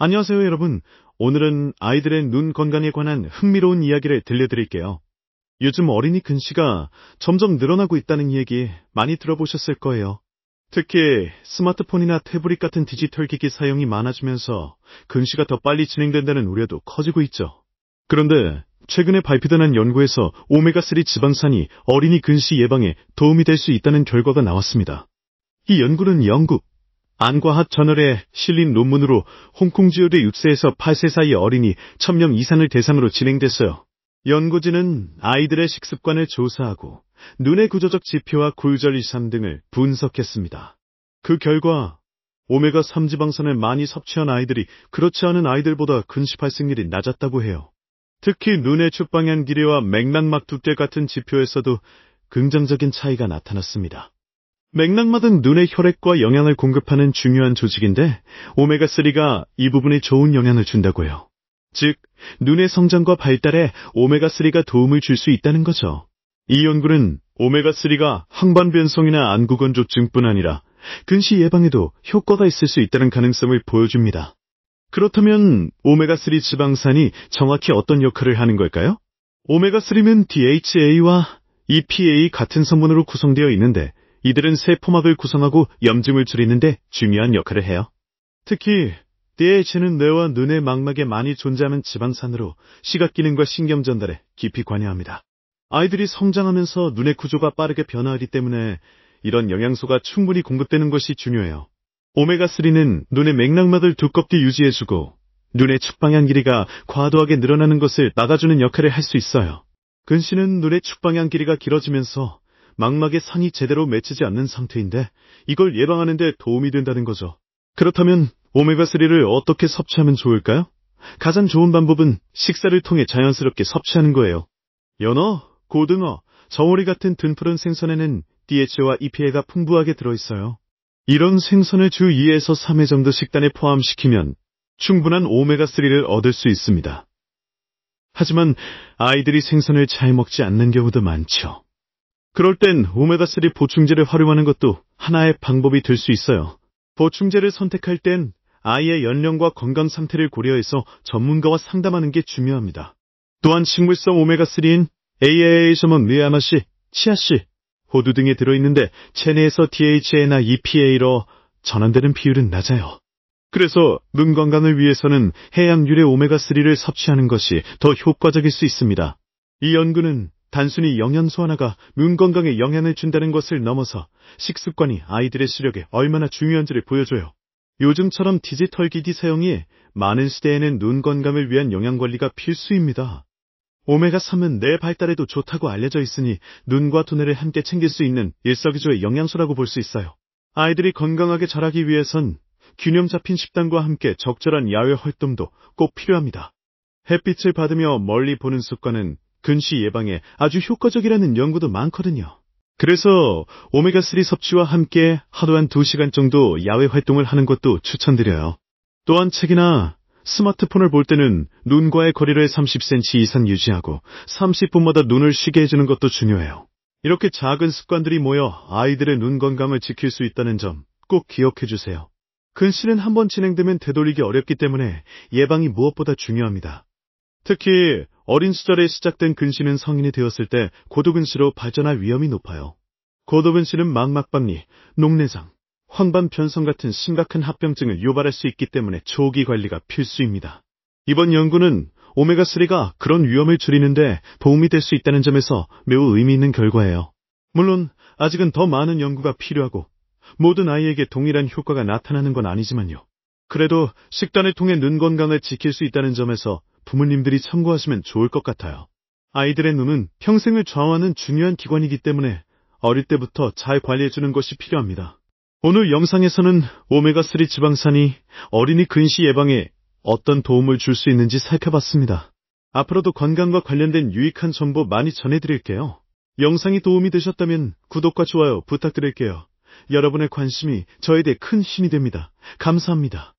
안녕하세요, 여러분. 오늘은 아이들의 눈 건강에 관한 흥미로운 이야기를 들려드릴게요. 요즘 어린이 근시가 점점 늘어나고 있다는 얘기 많이 들어보셨을 거예요. 특히 스마트폰이나 태블릿 같은 디지털 기기 사용이 많아지면서 근시가 더 빨리 진행된다는 우려도 커지고 있죠. 그런데 최근에 발표된 한 연구에서 오메가3 지방산이 어린이 근시 예방에 도움이 될 수 있다는 결과가 나왔습니다. 이 연구는 영국 안과학 저널에 실린 논문으로 홍콩 지역의 6세에서 8세 사이 어린이 1000명 이상을 대상으로 진행됐어요. 연구진은 아이들의 식습관을 조사하고 눈의 구조적 지표와 굴절 이상 등을 분석했습니다. 그 결과 오메가3 지방산을 많이 섭취한 아이들이 그렇지 않은 아이들보다 근시 발생률이 낮았다고 해요. 특히 눈의 축방향 길이와 맥락막 두께 같은 지표에서도 긍정적인 차이가 나타났습니다. 맥락막은 눈의 혈액과 영양을 공급하는 중요한 조직인데 오메가3가 이 부분에 좋은 영향을 준다고 해요. 즉, 눈의 성장과 발달에 오메가3가 도움을 줄 수 있다는 거죠. 이 연구는 오메가3가 항반 변성이나 안구건조증뿐 아니라 근시 예방에도 효과가 있을 수 있다는 가능성을 보여줍니다. 그렇다면 오메가3 지방산이 정확히 어떤 역할을 하는 걸까요? 오메가3는 DHA와 EPA 같은 성분으로 구성되어 있는데 이들은 세포막을 구성하고 염증을 줄이는 데 중요한 역할을 해요. 특히 DHA는 뇌와 눈의 망막에 많이 존재하는 지방산으로 시각 기능과 신경 전달에 깊이 관여합니다. 아이들이 성장하면서 눈의 구조가 빠르게 변화하기 때문에 이런 영양소가 충분히 공급되는 것이 중요해요. 오메가3는 눈의 맥락막을 두껍게 유지해주고 눈의 축방향 길이가 과도하게 늘어나는 것을 막아주는 역할을 할 수 있어요. 근시는 눈의 축방향 길이가 길어지면서 망막의 상이 제대로 맺히지 않는 상태인데 이걸 예방하는 데 도움이 된다는 거죠. 그렇다면 오메가3를 어떻게 섭취하면 좋을까요? 가장 좋은 방법은 식사를 통해 자연스럽게 섭취하는 거예요. 연어, 고등어, 정어리 같은 등푸른 생선에는 DHA와 EPA가 풍부하게 들어있어요. 이런 생선을 주 2에서 3회 정도 식단에 포함시키면 충분한 오메가3를 얻을 수 있습니다. 하지만 아이들이 생선을 잘 먹지 않는 경우도 많죠. 그럴 땐 오메가3 보충제를 활용하는 것도 하나의 방법이 될 수 있어요. 보충제를 선택할 땐 아이의 연령과 건강 상태를 고려해서 전문가와 상담하는 게 중요합니다. 또한 식물성 오메가3인 AAA-미아마씨, 치아씨, 호두 등에 들어있는데 체내에서 DHA나 EPA로 전환되는 비율은 낮아요. 그래서 눈 건강을 위해서는 해양유래 오메가3를 섭취하는 것이 더 효과적일 수 있습니다. 이 연구는 단순히 영양소 하나가 눈 건강에 영향을 준다는 것을 넘어서 식습관이 아이들의視力에 얼마나 중요한지를 보여줘요. 요즘처럼 디지털 기기 사용이 많은 시대에는 눈 건강을 위한 영양관리가 필수입니다. 오메가3은 뇌 발달에도 좋다고 알려져 있으니 눈과 두뇌를 함께 챙길 수 있는 일석이조의 영양소라고 볼 수 있어요. 아이들이 건강하게 자라기 위해선 균형 잡힌 식단과 함께 적절한 야외 활동도 꼭 필요합니다. 햇빛을 받으며 멀리 보는 습관은 근시 예방에 아주 효과적이라는 연구도 많거든요. 그래서 오메가3 섭취와 함께 하루 한 2시간 정도 야외 활동을 하는 것도 추천드려요. 또한 책이나 스마트폰을 볼 때는 눈과의 거리를 30cm 이상 유지하고 30분마다 눈을 쉬게 해주는 것도 중요해요. 이렇게 작은 습관들이 모여 아이들의 눈 건강을 지킬 수 있다는 점 꼭 기억해 주세요. 근시는 한번 진행되면 되돌리기 어렵기 때문에 예방이 무엇보다 중요합니다. 특히 어린 시절에 시작된 근시는 성인이 되었을 때 고도근시로 발전할 위험이 높아요. 고도근시는 망막박리, 녹내장, 황반 변성 같은 심각한 합병증을 유발할 수 있기 때문에 조기 관리가 필수입니다. 이번 연구는 오메가3가 그런 위험을 줄이는데 도움이 될 수 있다는 점에서 매우 의미 있는 결과예요. 물론 아직은 더 많은 연구가 필요하고 모든 아이에게 동일한 효과가 나타나는 건 아니지만요. 그래도 식단을 통해 눈 건강을 지킬 수 있다는 점에서 부모님들이 참고하시면 좋을 것 같아요. 아이들의 눈은 평생을 좌우하는 중요한 기관이기 때문에 어릴 때부터 잘 관리해주는 것이 필요합니다. 오늘 영상에서는 오메가3 지방산이 어린이 근시 예방에 어떤 도움을 줄 수 있는지 살펴봤습니다. 앞으로도 건강과 관련된 유익한 정보 많이 전해드릴게요. 영상이 도움이 되셨다면 구독과 좋아요 부탁드릴게요. 여러분의 관심이 저에게 큰 힘이 됩니다. 감사합니다.